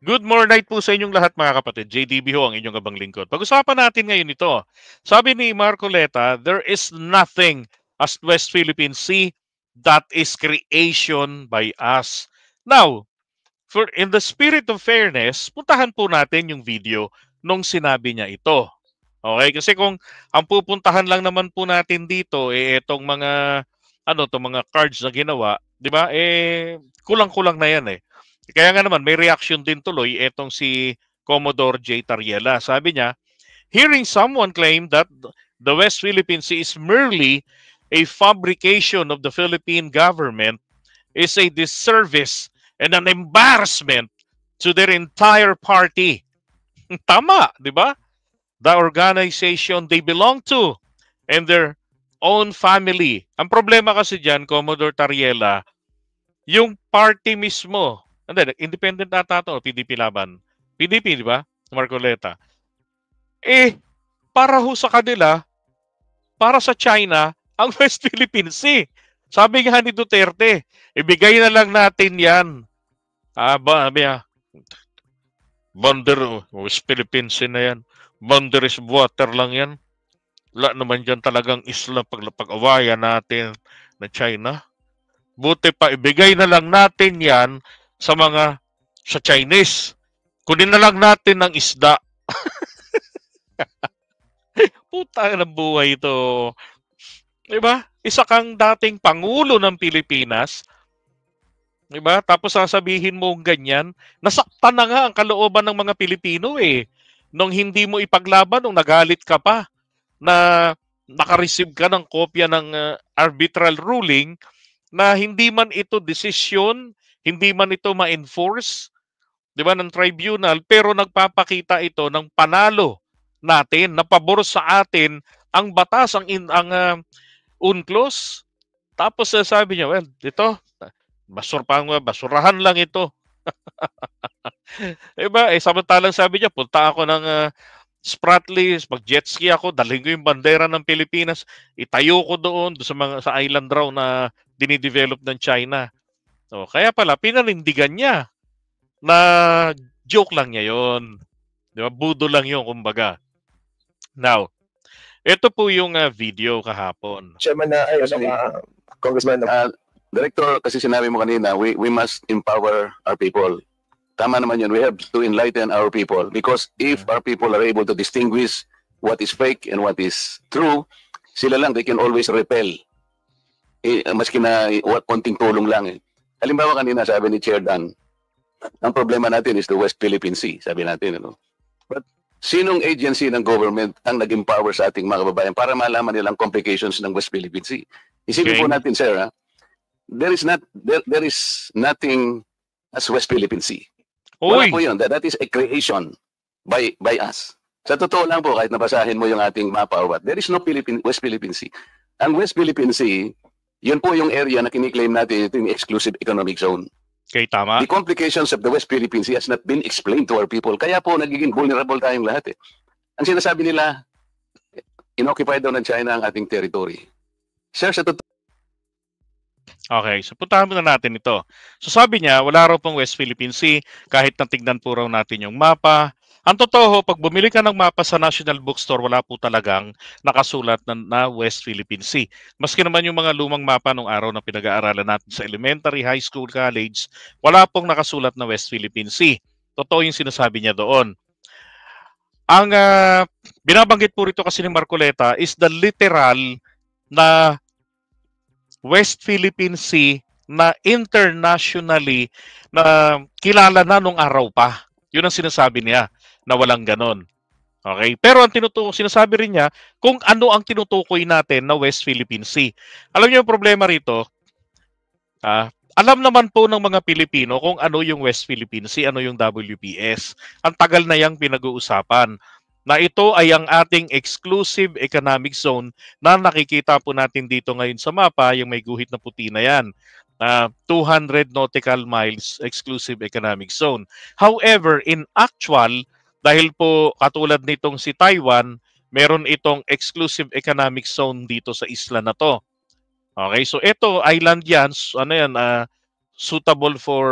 Good morning night po sa inyong lahat mga kapatid. JDB ho ang inyong abang lingkod. Pag-usapan natin ngayon ito. Sabi ni Marcoleta, there is nothing as West Philippine Sea that is creation by us. Now, in the spirit of fairness, puntahan po natin yung video nung sinabi niya ito. Okay? Kasi kung ang pupuntahan lang naman po natin dito, itong mga cards na ginawa, di ba? Kulang-kulang na yan eh. Kaya nga naman, may reaction din tuloy etong si Commodore J. Tariela. Sabi niya, hearing someone claim that the West Philippine Sea is merely a fabrication of the Philippine government is a disservice and an embarrassment to their entire party. Tama, di ba? The organization they belong to and their own family. Ang problema kasi dyan, Commodore Tariela, yung party mismo, hindi, independent ata to, PDP laban. PDP, di ba? Marcoleta. Para ho sa kanila, para sa China, ang West Philippine Sea. Sabi nga ni Duterte, ibigay na lang natin yan. West Philippine Sea na yan. Boundaries of water lang yan. Wala naman dyan talagang isla pag-awayan natin na China. Buti pa, ibigay na lang natin yan sa Chinese. Kunin na lang natin ng isda. Puta ng buhay ito. Diba? Isa kang dating Pangulo ng Pilipinas. Diba? Tapos sasabihin mo ganyan. Nasaktan na nga ang kalooban ng mga Pilipino eh. Nung hindi mo ipaglaban, nung nagalit ka pa na nakareceive ka ng kopya ng arbitral ruling na hindi man ito desisyon, hindi man ito ma-enforce, 'di ba, ng tribunal, pero nagpapakita ito ng panalo natin, na pabor sa atin ang batas, ang UNCLOS. Tapos sabi niya, well, ito, basurahan lang ito. Diba? Samantalang sabi niya, punta ako ng Spratly, mag-jet ski ako, dalhin ko yung bandera ng Pilipinas, itayo ko doon sa island raw na dinidevelop ng China. So, kaya pala, pinanindigan niya na joke lang niya yon. Di ba? Budo lang yun, kumbaga. Now, ito po yung video kahapon. Chairman, Congressman, Director, kasi sinabi mo kanina, we must empower our people. Tama naman yun. We have to enlighten our people because if our people are able to distinguish what is fake and what is true, sila lang, they can always repel. Maski na konting tulong lang. Halimbawa kanina, sabi ni Chair Dan, ang problema natin is the West Philippine Sea, sabi natin. But sinong agency ng government ang nag-empower sa ating mga kababayan para malaman nilang complications ng West Philippine Sea? Isipin po natin, sir, there is nothing as West Philippine Sea. Wala po yun. That is a creation by us. Sa totoo lang po, kahit nabasahin mo yung ating mapa or what, there is no West Philippine Sea. Ang West Philippine Sea, yun po yung area na kiniklaim natin, ito yung exclusive economic zone. Okay, tama. The complications of the West Philippine Sea has not been explained to our people. Kaya po, nagiging vulnerable tayong lahat eh. Ang sinasabi nila, inoccupy daw ng China ang ating territory. Sir, sa totoo. Okay, so puntahan muna natin ito. So sabi niya, wala raw pong West Philippine Sea, kahit natignan po raw natin yung mapa. Ang totoo, pag bumili ka ng mapa sa National Bookstore, wala po talagang nakasulat na West Philippine Sea. Maski naman yung mga lumang mapa nung araw na pinag-aaralan natin sa elementary, high school, college, wala pong nakasulat na West Philippine Sea. Totoo yung sinasabi niya doon. Ang binabanggit po rito kasi ni Marcoleta is the literal na West Philippine Sea na internationally na kilala na nung araw pa. Yun ang sinasabi niya na walang ganon. Okay? Pero ang sinasabi rin niya kung ano ang tinutukoy natin na West Philippine Sea. Alam niyo yung problema rito? Alam naman po ng mga Pilipino kung ano yung West Philippine Sea, ano yung WPS. Ang tagal na yang pinag-uusapan na ito ay ang ating exclusive economic zone na nakikita po natin dito ngayon sa mapa, yung may guhit na puti na yan. 200 nautical miles exclusive economic zone. However, in actual, dahil po katulad nitong si Taiwan, meron itong exclusive economic zone dito sa isla na to. Okay, so ito, island yan, suitable for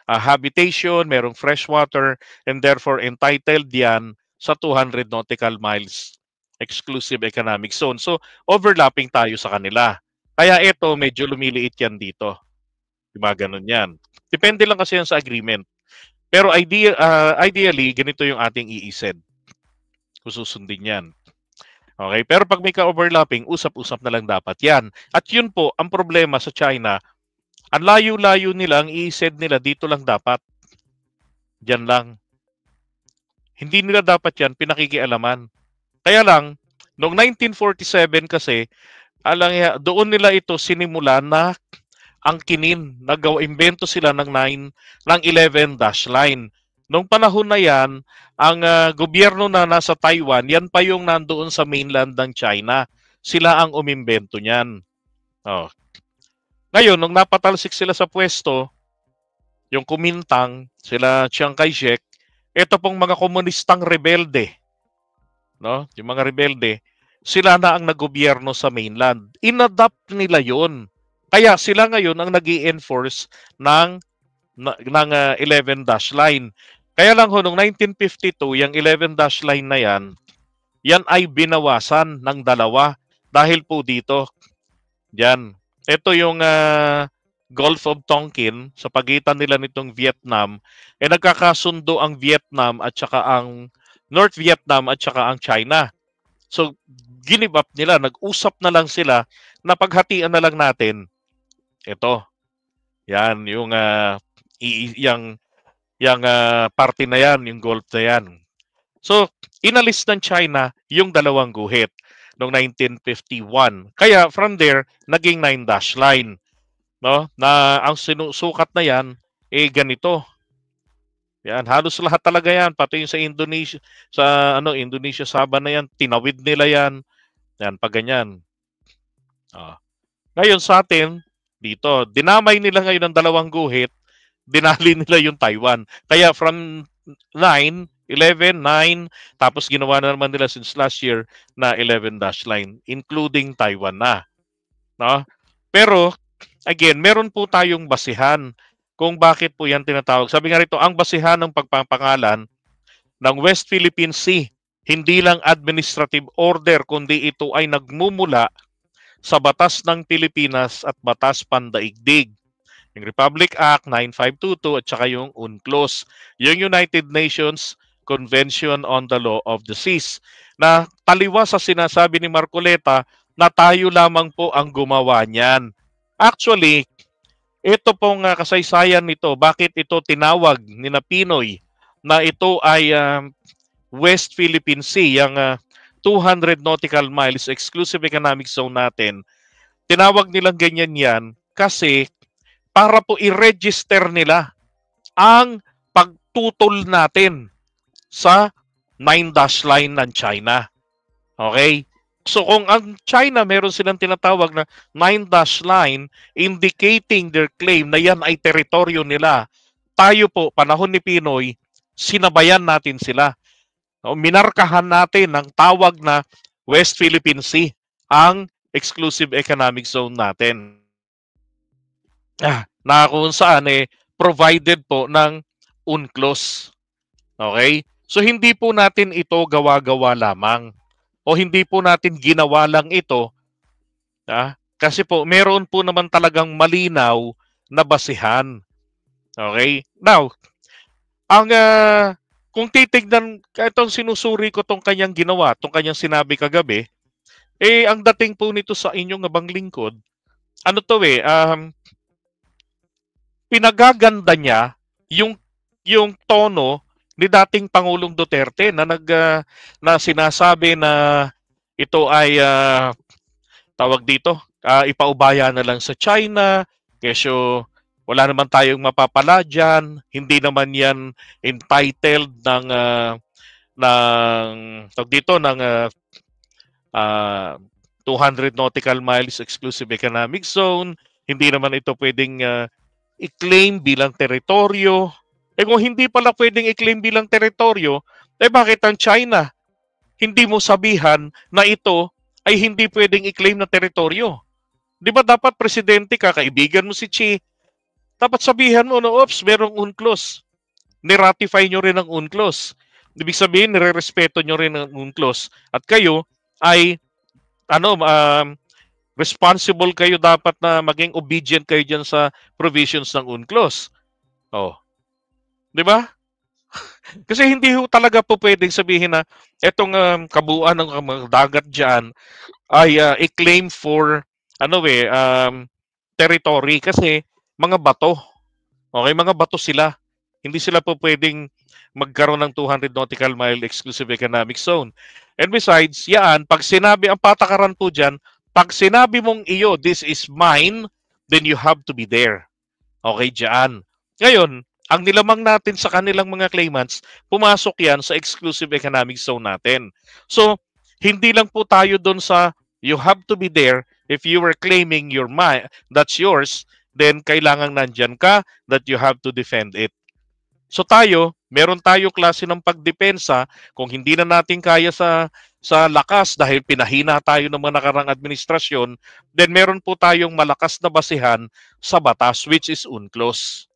habitation, merong fresh water, and therefore entitled yan sa 200 nautical miles exclusive economic zone. So, overlapping tayo sa kanila. Kaya ito, medyo lumiliit yan dito. Ganun yan. Depende lang kasi yan sa agreement. Pero ideally, ganito yung ating iised. Kung susundin yan. Okay? Pero pag may ka-overlapping, usap-usap na lang dapat yan. At yun po, ang problema sa China, ang layo-layo nila, ang iised nila, dito lang dapat. Diyan lang. Hindi nila dapat yan pinakikialaman. Kaya lang, noong 1947 kasi, doon nila ito sinimula na angkinin, imbento sila ng 11 dash line. Noong panahon na yan, ang gobyerno na nasa Taiwan, yan pa yung nandoon sa mainland ng China. Sila ang umimbento niyan. Oh. Ngayon, nung napatalsik sila sa pwesto, yung Kuomintang, sila Chiang Kai-shek, ito pong mga komunistang rebelde, no? Yung mga rebelde, sila na ang nagobyerno sa mainland. Inadapt nila yon. Kaya sila ngayon ang nag-i-enforce ng 11 dash line. Kaya lang ho, noong 1952, yung 11 dash line na yan ay binawasan ng 2 dahil po dito. Yan. Ito yung Gulf of Tonkin, sa pagitan nila nitong Vietnam, nagkakasundo ang Vietnam at saka ang North Vietnam at saka ang China. So, give up nila, nag-usap na lang sila na paghatian na lang natin. Ito. Yan, yung party na yan, yung Gulf na yan. So, inalis ng China yung 2 guhit noong 1951. Kaya from there, naging 9 dash line. No? Na ang sinusukat na yan, ganito. Yan, halos lahat talaga yan, pati yung sa Indonesia, Indonesia Sabah na yan, tinawid nila yan. Yan, pag ganyan. Ngayon sa atin, dito, dinamay nila ngayon ng 2 guhit, dinali nila yung Taiwan. Kaya from 9, 11, 9, tapos ginawa na naman nila since last year na 11 dash line, including Taiwan na. No? Pero, again, meron po tayong basihan kung bakit po yan tinatawag. Sabi nga rito, ang basihan ng pagpapangalan ng West Philippine Sea, hindi lang administrative order, kundi ito ay nagmumula sa Batas ng Pilipinas at Batas Pandaigdig. Yung Republic Act 9522 at saka yung UNCLOS, yung United Nations Convention on the Law of the Seas, na taliwas sa sinasabi ni Marcoleta na tayo lamang po ang gumawa niyan. Actually, ito pong kasaysayan nito, bakit ito tinawag ni na Pinoy na ito ay West Philippine Sea, yung 200 nautical miles exclusive economic zone natin. Tinawag nilang ganyan yan kasi para po i-register nila ang pagtutol natin sa 9 dash line ng China. Okay? So kung ang China meron silang tinatawag na 9 dash line indicating their claim na yan ay teritoryo nila, tayo po, panahon ni Pinoy, sinabayan natin sila. Minarkahan natin ang tawag na West Philippine Sea, ang exclusive economic zone natin. Na kung saan provided po ng UNCLOS. Okay? So hindi po natin ito gawa-gawa lamang. O hindi po natin ginawa lang ito. Kasi po meron po naman talagang malinaw na basihan. Okay? Now, kung titignan, itong sinusuri ko tong kanyang ginawa, tong kanyang sinabi kagabi, ang dating po nito sa inyong abang lingkod, pinagaganda niya yung tono ni dating Pangulong Duterte na sinasabi na ito ay tawag dito, ipaubaya na lang sa China, kesyo wala naman tayong mapapala dyan, hindi naman yan entitled ng 200 nautical miles exclusive economic zone, hindi naman ito pwedeng i-claim bilang teritoryo. Kung hindi pala pwedeng i-claim bilang teritoryo, bakit ang China hindi mo sabihan na ito ay hindi pwedeng i-claim na teritoryo? Di ba dapat presidente ka, kaibigan mo si Xi, Dapat sabihan mo na, oops, merong UNCLOS. Niratify nyo rin ang UNCLOS. Ibig sabihin, nire-respeto nyo rin ang UNCLOS. At kayo ay, responsible kayo dapat na maging obedient kayo dyan sa provisions ng UNCLOS. Oh. Di ba? Kasi hindi ho talaga po pwedeng sabihin na etong kabuuan ng mga dagat dyan ay i-claim for territory kasi mga bato. Okay, mga bato sila. Hindi sila po pwedeng magkaroon ng 200 nautical mile exclusive economic zone. And besides, yan, pag sinabi, ang patakaran po dyan, pag sinabi mong iyo, this is mine, then you have to be there. Okay, dyan. Ngayon, ang nilamang natin sa kanilang mga claimants, pumasok yan sa exclusive economic zone natin. So, hindi lang po tayo doon sa you have to be there if you were claiming your mine, that's yours, then kailangan nandyan ka that you have to defend it. So tayo, meron tayo klase ng pagdepensa kung hindi na natin kaya sa lakas dahil pinahina tayo ng mga nakarang administrasyon, then meron po tayong malakas na basihan sa batas which is UNCLOS.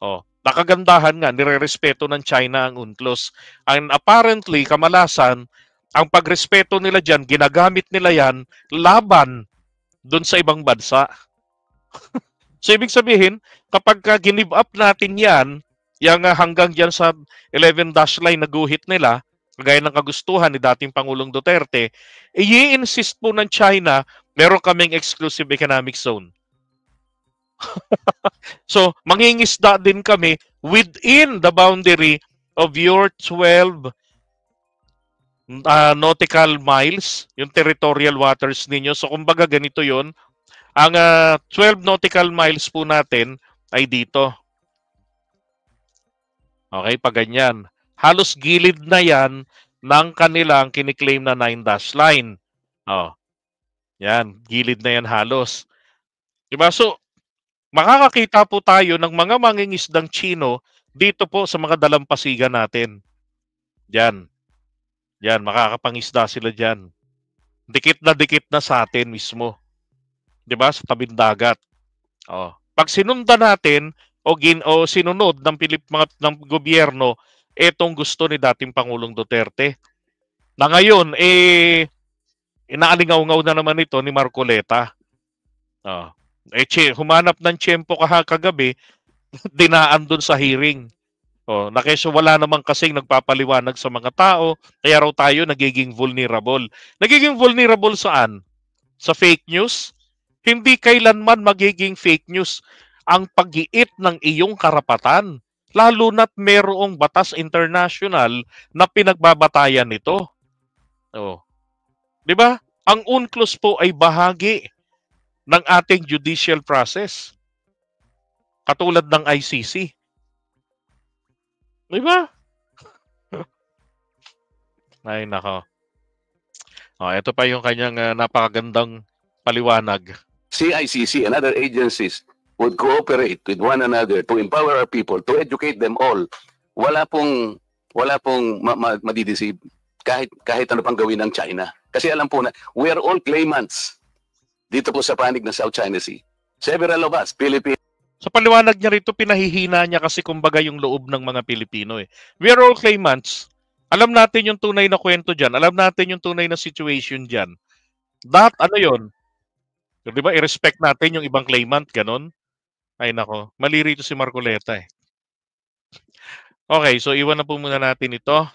Oh, nakagandahan nga, nirerespeto ng China ang UNCLOS. And apparently, kamalasan, ang pagrespeto nila dyan, ginagamit nila yan laban dun sa ibang bansa. So, ibig sabihin, kapag give up natin yan, yung hanggang dyan sa 11 dash line na guhit nila, kagaya ng kagustuhan ni dating Pangulong Duterte, i-insist po ng China, meron kaming exclusive economic zone. So, mangingisda din kami within the boundary of your 12 nautical miles, yung territorial waters ninyo. So, kumbaga ganito yon. Ang 12 nautical miles po natin ay dito. Okay, pag ganyan. Halos gilid na yan ng kanilang kiniklaim na 9 dash line. Oh, yan, gilid na yan halos. Diba? So, makakakita po tayo ng mga mangingisdang Chino dito po sa mga dalampasigan natin. Diyan. Yan, makakapangisda sila dyan. Dikit na sa atin mismo. Diba? Sa tabing dagat. Oh. Pag sinundan natin o sinunod ng gobyerno etong gusto ni dating Pangulong Duterte. Na ngayon, inaalingaw-ngaw na naman ito ni Marcoleta. Oh. Humanap ng tiyempo kagabi, dinaan dun sa hearing. Oh, na kesyo wala namang kasing nagpapaliwanag sa mga tao, kaya raw tayo nagiging vulnerable. Nagiging vulnerable saan? Sa fake news? Hindi kailanman magiging fake news ang pag-iit ng iyong karapatan. Lalo na't merong batas international na pinagbabatayan nito. Oh. 'Di ba? Ang UNCLOS po ay bahagi ng ating judicial process. Katulad ng ICC. 'Di ba? Ay nako. Oh, ito pa yung kanyang napakagandang paliwanag. CICC and other agencies would cooperate with one another to empower our people, to educate them all. Wala pong madideceive kahit ano pang gawin ng China. Kasi alam po na we are all claimants dito po sa panig ng South China Sea. Several of us, Philippines. Sa paliwanag niya rito, pinahihina niya kasi kumbaga yung loob ng mga Pilipino. We are all claimants. Alam natin yung tunay na kwento dyan. Alam natin yung tunay na situation dyan. Ano yon? Di ba? I-respect natin yung ibang claimant, ganon. Ay nako, mali rito si Marcoleta eh. Okay, so iwan na po muna natin ito.